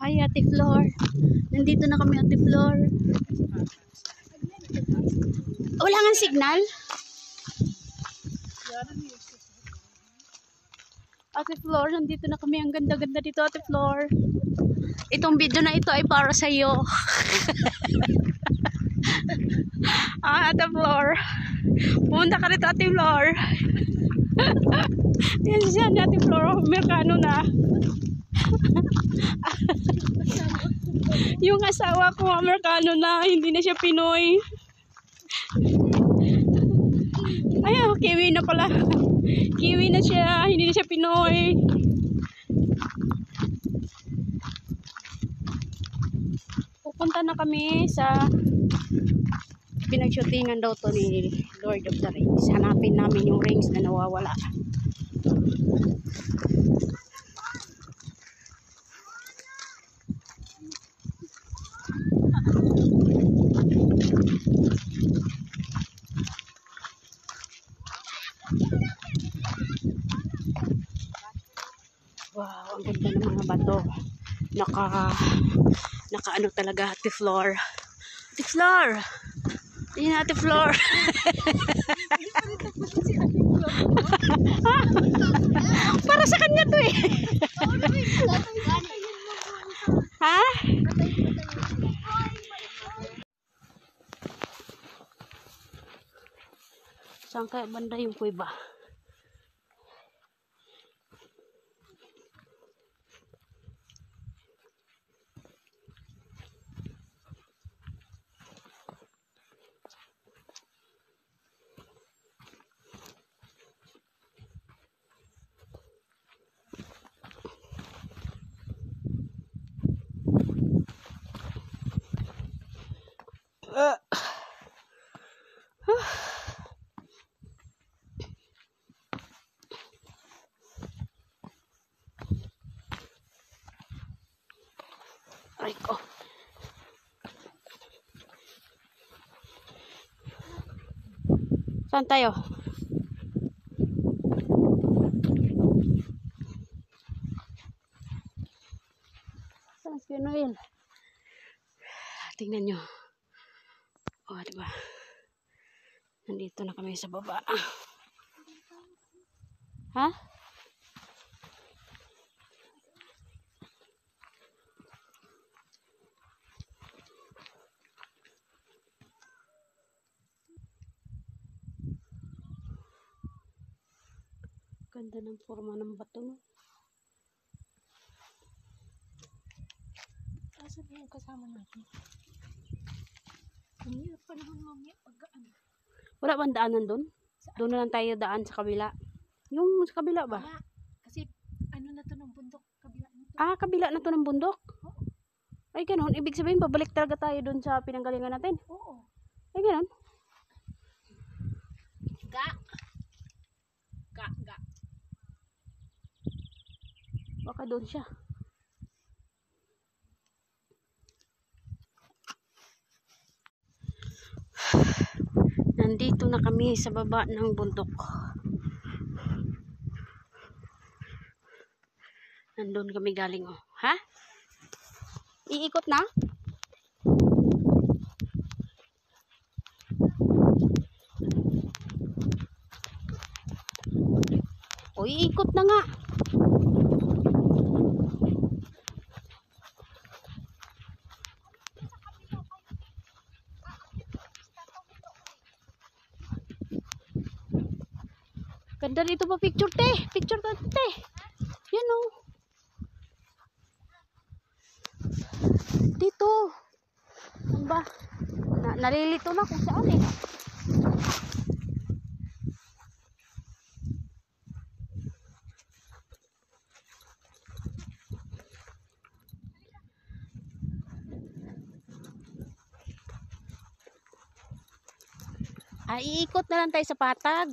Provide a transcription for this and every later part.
Ay, Ate Flor. Nandito na kami, Ate Flor. Wala nga signal. Ate Flor, nandito na kami. Ang ganda-ganda dito, Ate Flor. Itong video na ito ay para sa iyo. Ate Flor. Pumunta ka rito, Ate Flor. Yan siya ni Ate Flor. Amerikano na. Yung asawa ko, Amerikano na. Hindi na siya Pinoy. Ay, Kiwi na pala. Kiwi na siya. Hindi na siya Pinoy. Pupunta na kami sa pinag-shootingan daw to ni Lord of the Rings. Hanapin namin yung rings na nawawala. Wow, ang ganda ng mga bato. Naka ano talaga, Ate Flor. Ate Flor! Ayun na, Ate Flor. Para sa kanya to eh. Ha? Saan kaya banda yung kuiba? Ay ko. Saan tayo? Saan si Noel? Tingnan nyo. Oh, diba? Nandito na kami sa baba. Ha? Ganda ng forma ng bato, no? Asan yung kasama natin? Ang hirap pa naman mamaya pag-ano. Wala bang daanan doon? Doon na lang tayo daan sa kabila. Yung sa kabila ba? Wala. Kasi ano na to ng bundok. Kabila na to. Ah, kabila na to ng bundok? Oo. Ay, ganun. Ibig sabihin, babalik talaga tayo doon sa pinanggalingan natin? Oo. Ay, ganun. Ga. Baka doon siya. Nandito na kami sa baba ng bundok. Nandun kami galing, oh. Ha? Iikot na? O, iikot na nga. Ganda dito pa picture, te. Picture ka, te. Yan, oh. Dito. Ano ba? Nalilito na kung saan, eh. Ay, iikot na lang tayo sa patag.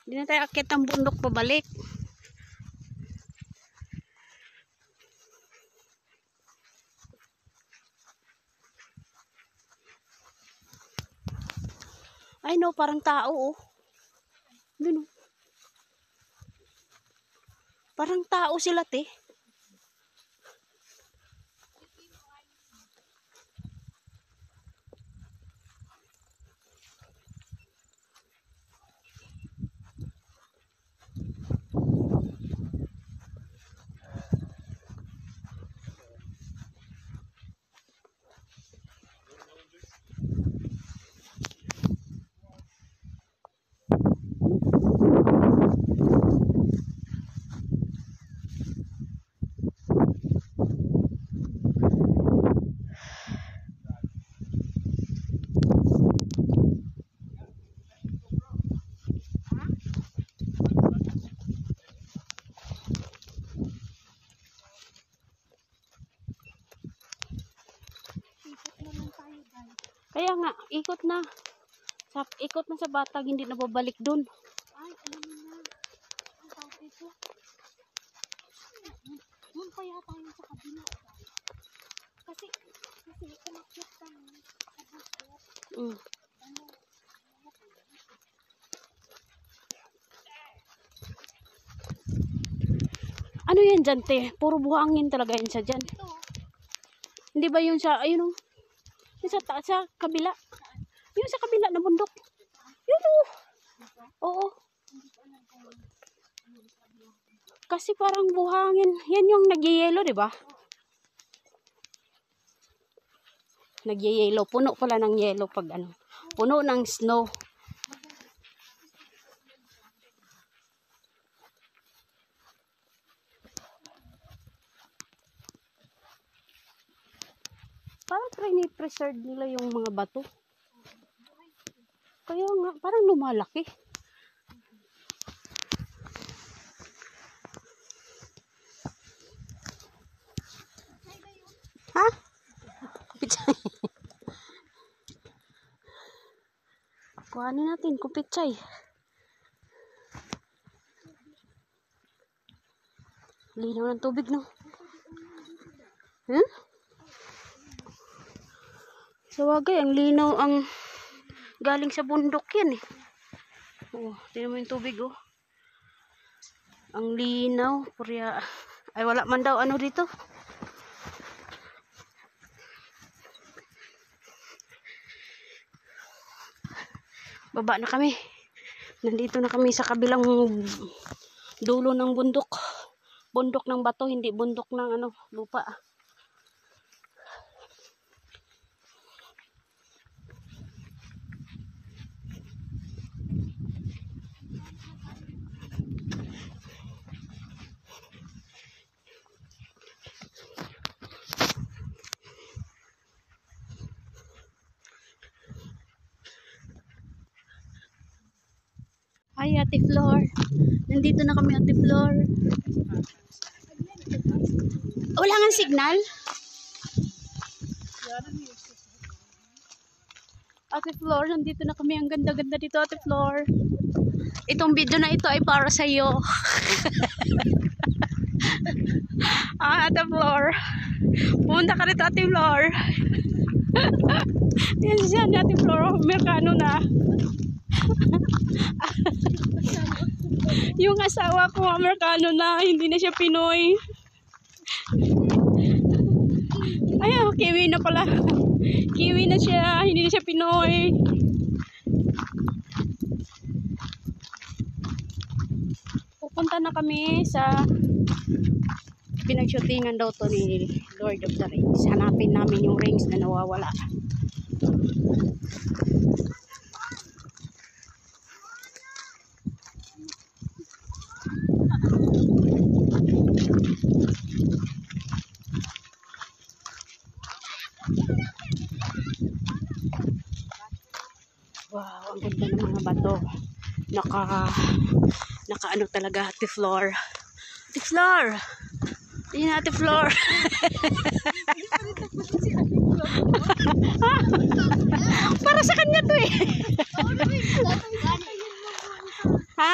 Hindi na tayo akit ang bundok pabalik. Ay no, parang tao, oh. Dun, oh. Parang tao sila, te. ikot na. Ikot na sa Batag, hindi na babalik dun. Ay, alam mo na. Ang tawag dito. Doon kaya tayo sa kabila. Kasi umakyat tayo sa bundok. Ano yan dyan, te? Puro buhangin talaga yan siya dyan. Ito. Hindi ba yun sa, ayun o. Yung sa taas, sa kabila. Yung sa kabila na bundok. Yun o. Oo. Kasi parang buhangin. Yan yung nagyayelo, di ba? Nagyayelo. Puno pala ng yelo pag ano. Puno ng snow. Parang preserve nila yung mga bato. Kaya nga, parang lumalaki. Ha? Pichay. Kuhanin natin kung pichay. Linaw ng tubig, no? Sa wagay, ang linaw ang galing sa bundok yan eh. Oh, tingnan mo yung tubig oh. Ang linaw, purya. Ay wala man daw ano dito. Baba na kami. Nandito na kami sa kabilang dulo ng bundok. Bundok ng bato, hindi bundok ng ano, lupa. Ay, Ate Flor. Nandito na kami, Ate Flor. Wala nga signal? Ate Flor, nandito na kami. Ang ganda-ganda dito, Ate Flor. Itong video na ito ay para sa iyo. Ate Flor. Pumunta ka rito, Ate Flor. Yan siya, Ate Flor. Amerikano na. Yung asawa ko Amerikano na, hindi na siya Pinoy. Ay, Kiwi na pala. Kiwi na siya, hindi na siya Pinoy. Pupunta na kami sa pinag-shootingan daw to ni Lord of the Rings. Hanapin namin yung rings na nawawala. Wow, ang ganda ng mga bato. Naka ano talaga, Ate Flor. Ate Flor! Yun na, Ate Flor. Para sa kanya to eh. Ha?